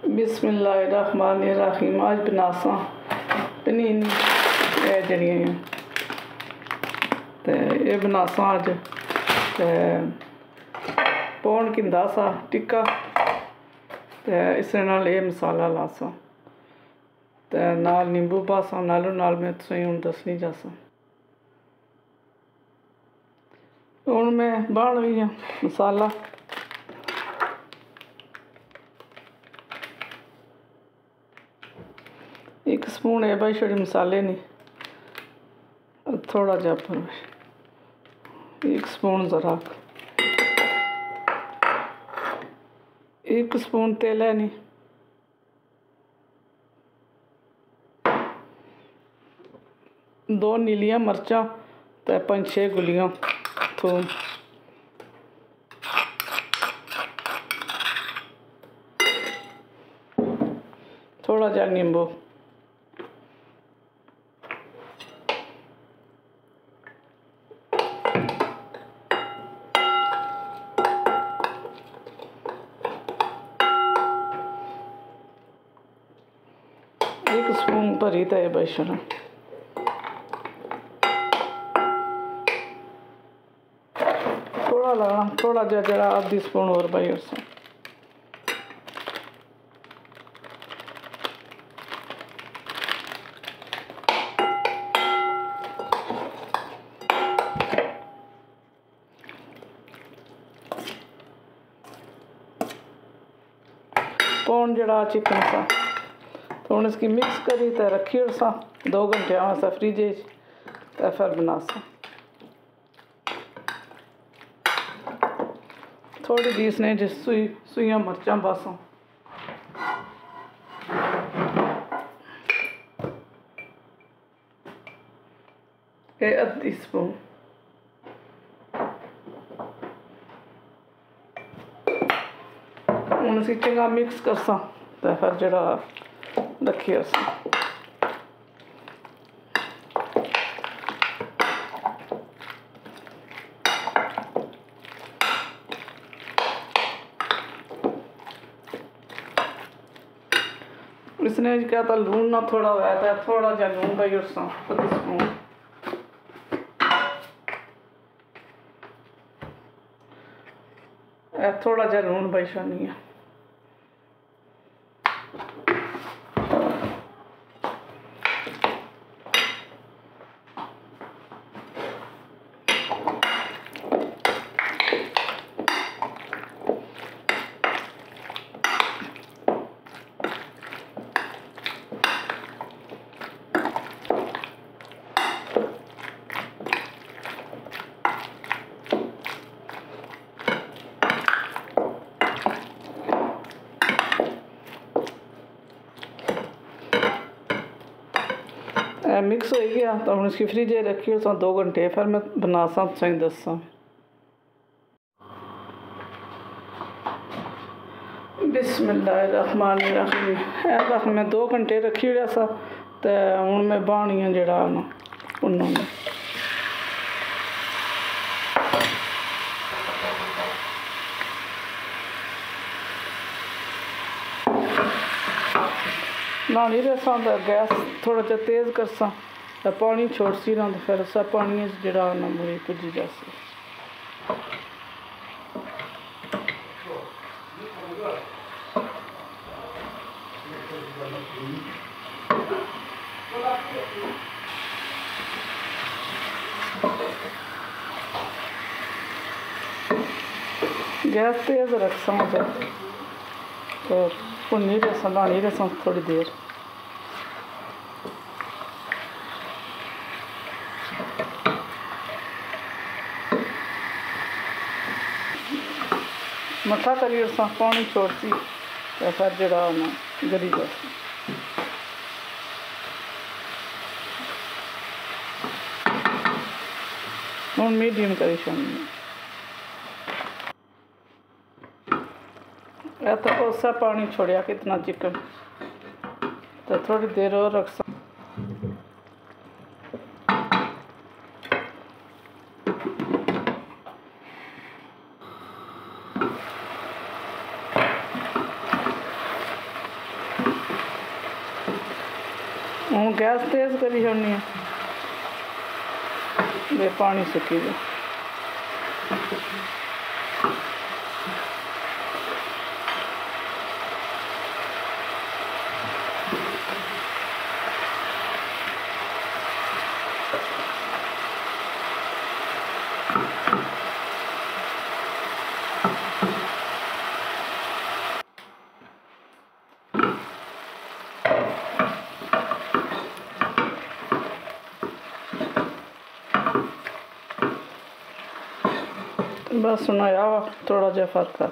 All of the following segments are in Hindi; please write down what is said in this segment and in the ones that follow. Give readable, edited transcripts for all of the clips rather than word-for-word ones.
बिस्मिल्लाहिर्रहमानिर्रहीम। आज बनासा पनीनी जड़ियाँ तो ये बनासा अज तो पौन किंदा सा टिक्का तो इस नाल ये मसाला लासा तो नाल नींबू पासा नालों नाल मैं तुसें हुण दसनी जासा। हुण मैं बन रही हूँ मसाला। एक स्पून है भाई छोटे मसाले नहीं थोड़ा जा पर एक स्पून ज़रा एक स्पून तेल है नहीं दो नीलियां मर्चां तो 5-6 गुलियां थूम थोड़ा जा नींबू एक स्पून भरी है बेसन थोड़ा लगना थोड़ा जरा आधी स्पून और भाई उससे पौन जड़ा चिकन सा तो हम इसकी मिक्स करी तो रखी और सा 2 घंटे वास्ते फ्रिज तो फिर बनासा थोड़ी जी इसने जिस सुइयां मर्चां पासा ये आधी स्पून हम इसी चंगा मिक्स करसा तो फिर जरा रखिए इसने क्या था लून ना थोड़ा हुआ था थोड़ा जा लून भाई और आधी स्पून थोड़ा जा लून भाई शानी है मिक्स हो गया तो हम इसकी फ्रिज रखी हो 2 घंटे फिर मैं बनासा सही दसा। बिस्मिल्लाहिर्रहमानिर्रहीम ऐसा मैं 2 घंटे रखी हुआ सा तो हूँ मैं बानियाँ जड़ा उन्होंने नानी रसा तो गैस थोड़ा जा तेज़ करसा तो पानी छोड़सी ना तो फिर उस पानी जड़ा मुड़ी भुजी जासी। गैस तेज़ रखसा तो भुनी रसा लानी रसा थोड़ी देर मठा करी रसा पानी छोड़ती तो फिर जड़ा गली जाती। हूँ मीडियम करी छोड़नी तो उसा पानी छोड़िया कितना चिकन तो थोड़ी देर और रख गैस तेज़ करी छोड़नी है, बे पानी सुकी जाए। बस सुना यार थोड़ा जा फर्क है।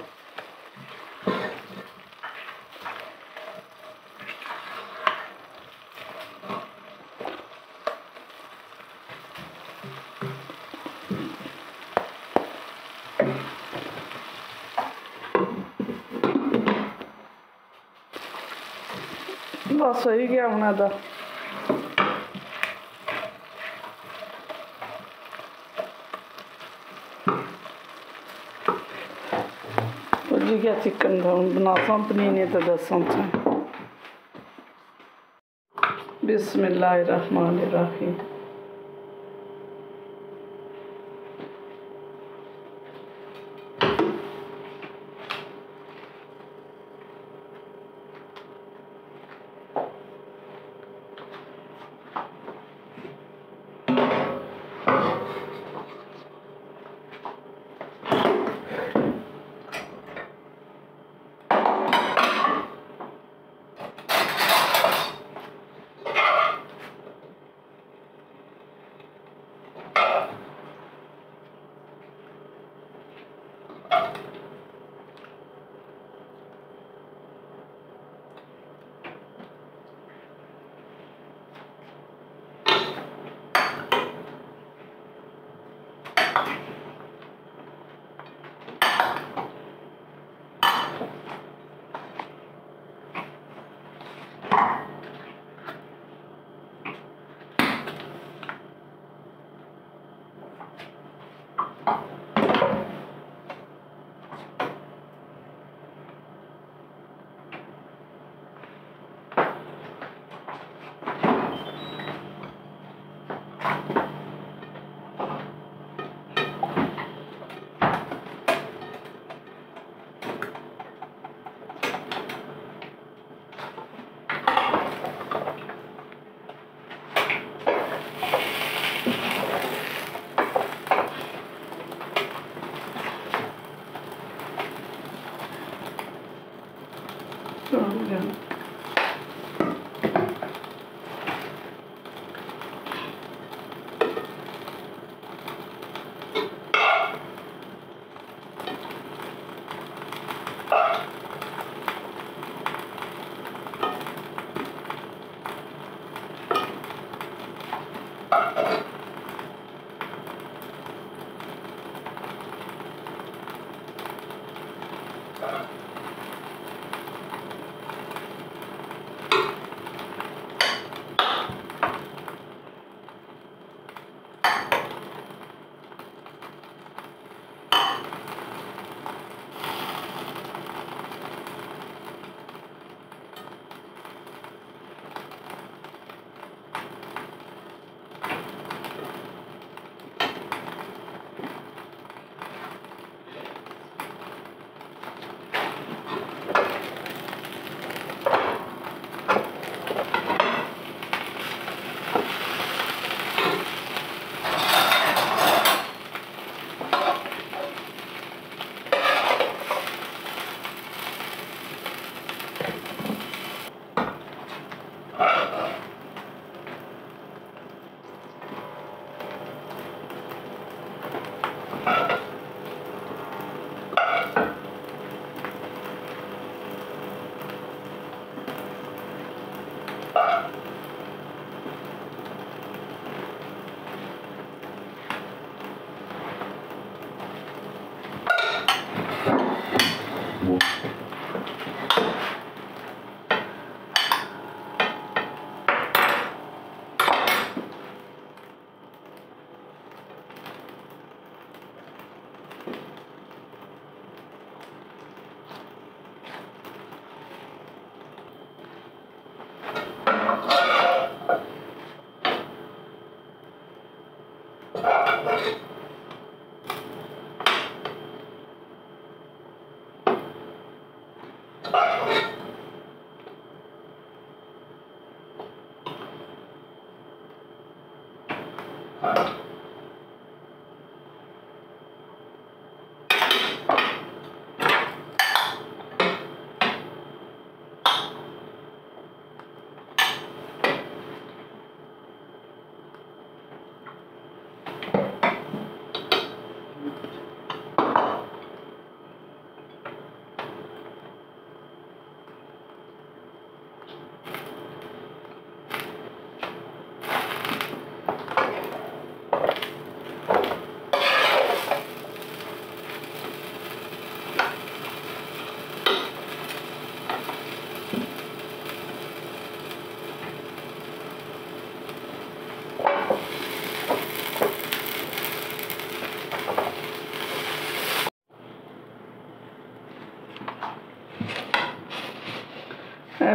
बस सही गया होना था। जी क्या चिकन बनासा पनीनी तो दसा बिस्मिल्लाहिर्रहमानिर्रहीम।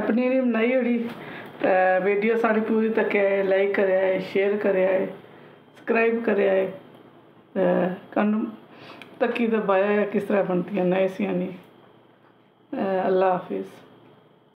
पनीर बनाई ओड़ी। वीडियो साड़ी पूरी तक लाइक करे, शेयर करे, सब्सक्राइब करे, कन्न तक्की दबाया किस तरह बनती है नए सियानी। अल्लाह हाफिज़।